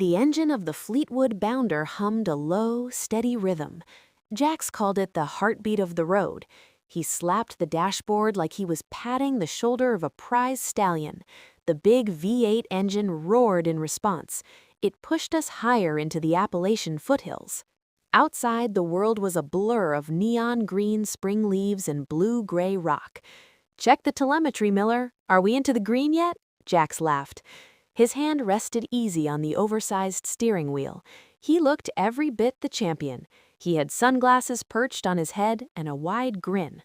The engine of the Fleetwood Bounder hummed a low, steady rhythm. Jax called it the heartbeat of the road. He slapped the dashboard like he was patting the shoulder of a prize stallion. The big V8 engine roared in response. It pushed us higher into the Appalachian foothills. Outside, the world was a blur of neon green spring leaves and blue-gray rock. "Check the telemetry, Miller. Are we into the green yet?" Jax laughed. His hand rested easy on the oversized steering wheel. He looked every bit the champion. He had sunglasses perched on his head and a wide grin.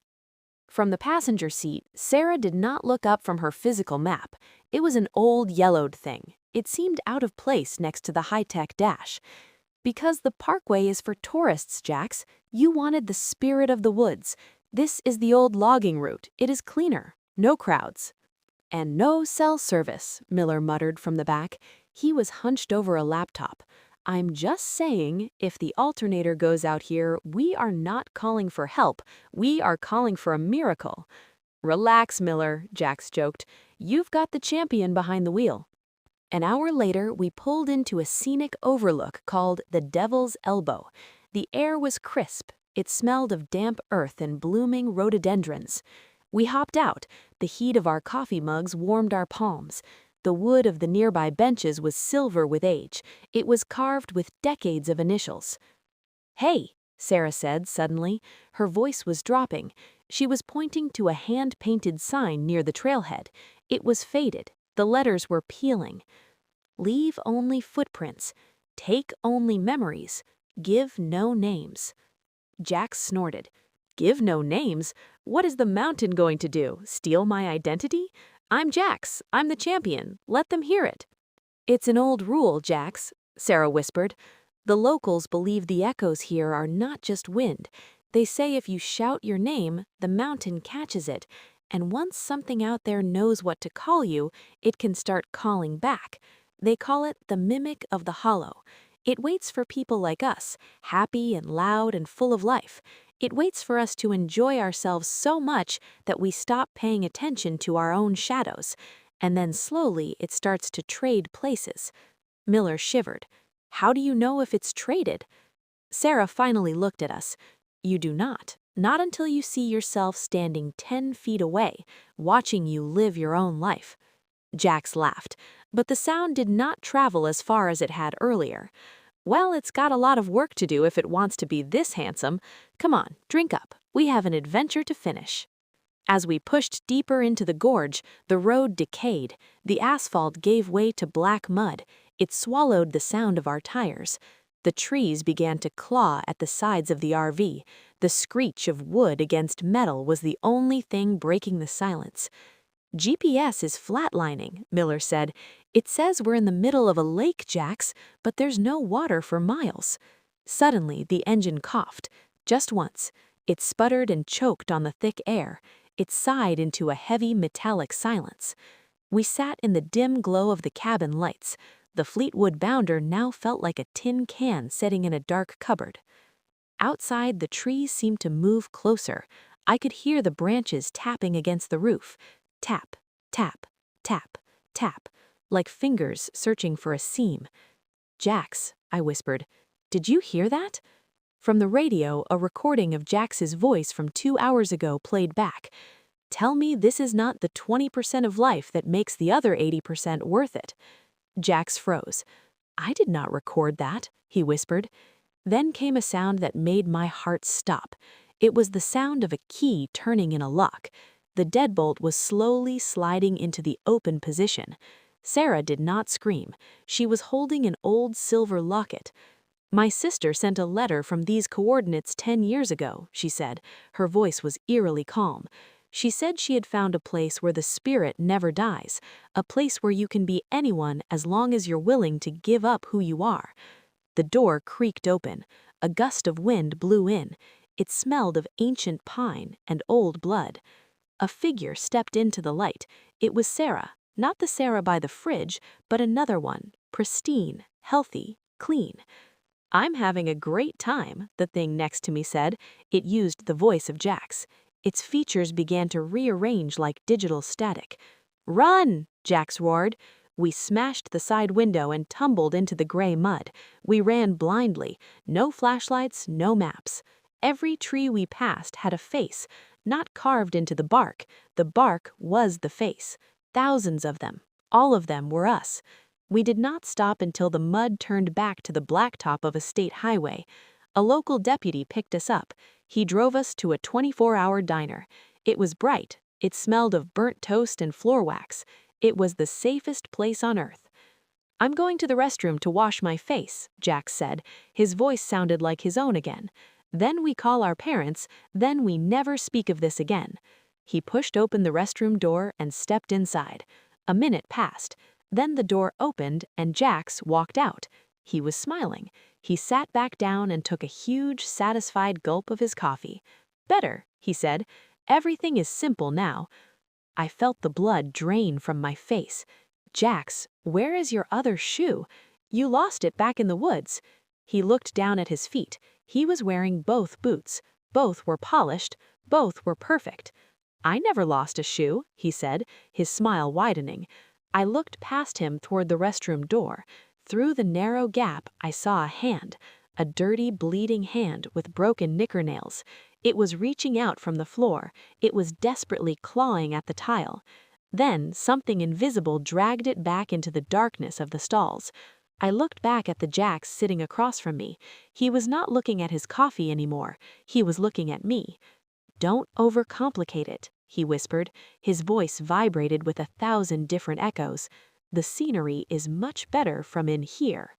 From the passenger seat, Sarah did not look up from her physical map. It was an old yellowed thing. It seemed out of place next to the high-tech dash. "Because the parkway is for tourists, Jax. You wanted the spirit of the woods. This is the old logging route. It is cleaner. No crowds." "And no cell service," Miller muttered from the back. He was hunched over a laptop. "I'm just saying, if the alternator goes out here, we are not calling for help. We are calling for a miracle." "Relax, Miller," Jax joked. "You've got the champion behind the wheel." An hour later, we pulled into a scenic overlook called the Devil's Elbow. The air was crisp. It smelled of damp earth and blooming rhododendrons. We hopped out. The heat of our coffee mugs warmed our palms. The wood of the nearby benches was silver with age. It was carved with decades of initials. "Hey," Sarah said suddenly. Her voice was dropping. She was pointing to a hand-painted sign near the trailhead. It was faded. The letters were peeling. "Leave only footprints. Take only memories. Give no names." Jax snorted. "Give no names? What is the mountain going to do? Steal my identity? I'm Jax. I'm the champion. Let them hear it." "It's an old rule, Jax," Sarah whispered. "The locals believe the echoes here are not just wind. They say if you shout your name, the mountain catches it, and once something out there knows what to call you, it can start calling back. They call it the mimic of the hollow. It waits for people like us, happy and loud and full of life. It waits for us to enjoy ourselves so much that we stop paying attention to our own shadows, and then slowly it starts to trade places." Miller shivered. "How do you know if it's traded?" Sarah finally looked at us. "You do not. Not until you see yourself standing 10 feet away, watching you live your own life." Jax laughed, but the sound did not travel as far as it had earlier. "Well, it's got a lot of work to do if it wants to be this handsome. Come on, drink up. We have an adventure to finish." As we pushed deeper into the gorge, the road decayed. The asphalt gave way to black mud. It swallowed the sound of our tires. The trees began to claw at the sides of the RV. The screech of wood against metal was the only thing breaking the silence. "GPS is flatlining," Miller said. "It says we're in the middle of a lake, Jax, but there's no water for miles." Suddenly, the engine coughed. Just once. It sputtered and choked on the thick air. It sighed into a heavy metallic silence. We sat in the dim glow of the cabin lights. The Fleetwood Bounder now felt like a tin can sitting in a dark cupboard. Outside, the trees seemed to move closer. I could hear the branches tapping against the roof. Tap, tap, tap, tap, like fingers searching for a seam. "Jax," I whispered, "did you hear that?" From the radio, a recording of Jax's voice from 2 hours ago played back. "Tell me this is not the 20% of life that makes the other 80% worth it." Jax froze. "I did not record that," he whispered. Then came a sound that made my heart stop. It was the sound of a key turning in a lock. The deadbolt was slowly sliding into the open position. Sarah did not scream. She was holding an old silver locket. "My sister sent a letter from these coordinates 10 years ago," she said. Her voice was eerily calm. "She said she had found a place where the spirit never dies, a place where you can be anyone as long as you're willing to give up who you are." The door creaked open. A gust of wind blew in. It smelled of ancient pine and old blood. A figure stepped into the light. It was Sarah, not the Sarah by the fridge, but another one, pristine, healthy, clean. "I'm having a great time," the thing next to me said. It used the voice of Jax. Its features began to rearrange like digital static. "Run!" Jax roared. We smashed the side window and tumbled into the gray mud. We ran blindly, no flashlights, no maps. Every tree we passed had a face, not carved into the bark was the face. Thousands of them, all of them were us. We did not stop until the mud turned back to the blacktop of a state highway. A local deputy picked us up. He drove us to a 24-hour diner. It was bright. It smelled of burnt toast and floor wax. It was the safest place on earth. "I'm going to the restroom to wash my face," Jack said. His voice sounded like his own again. "Then we call our parents, then we never speak of this again." He pushed open the restroom door and stepped inside. A minute passed. Then the door opened and Jax walked out. He was smiling. He sat back down and took a huge, satisfied gulp of his coffee. "Better," he said. "Everything is simple now." I felt the blood drain from my face. "Jax, where is your other shoe? You lost it back in the woods." He looked down at his feet. He was wearing both boots. Both were polished. Both were perfect. "I never lost a shoe," he said, his smile widening. I looked past him toward the restroom door. Through the narrow gap, I saw a hand, a dirty, bleeding hand with broken knickernails. It was reaching out from the floor. It was desperately clawing at the tile. Then something invisible dragged it back into the darkness of the stalls. I looked back at the Jax sitting across from me. He was not looking at his coffee anymore. He was looking at me. "Don't overcomplicate it," he whispered. His voice vibrated with 1,000 different echoes. "The scenery is much better from in here."